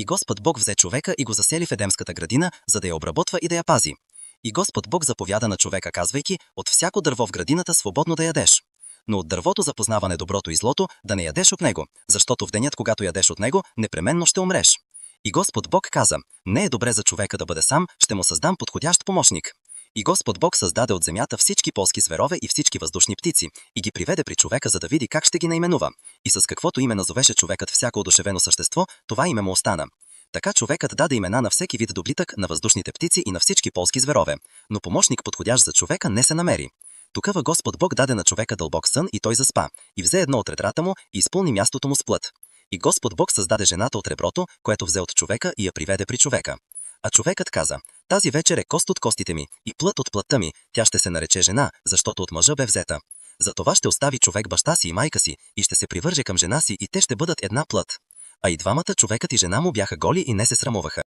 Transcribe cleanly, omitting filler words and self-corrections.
И Господ Бог взе човека и го засели в Едемската градина, за да я обработва и да я пази. И Господ Бог заповяда на човека, казвайки: от всяко дърво в градината свободно да ядеш. Но от дървото за познаване доброто и злото да не ядеш от него, защото в денят, когато ядеш от него, непременно ще умреш. И Господ Бог каза: не е добре за човека да бъде сам, ще му създам подходящ помощник. И Господ Бог създаде от земята всички полски зверове и всички въздушни птици, и ги приведе при човека, за да види как ще ги наименува. И с каквото име назовеше човекът всяко одушевено същество, това име му остана. Така човекът даде имена на всеки вид доблитък, на въздушните птици и на всички полски зверове. Но помощник, подходящ за човека, не се намери. Тогава Господ Бог даде на човека дълбок сън и той заспа, и взе едно от редрата му и изпълни мястото му с плът. И Господ Бог създаде жената от реброто, което взе от човека и я приведе при човека. А човекът каза: тази вечер е кост от костите ми и плът от плътта ми, тя ще се нарече жена, защото от мъжа бе взета. Затова ще остави човек баща си и майка си и ще се привърже към жена си и те ще бъдат една плът. А и двамата, човекът и жена му, бяха голи и не се срамуваха.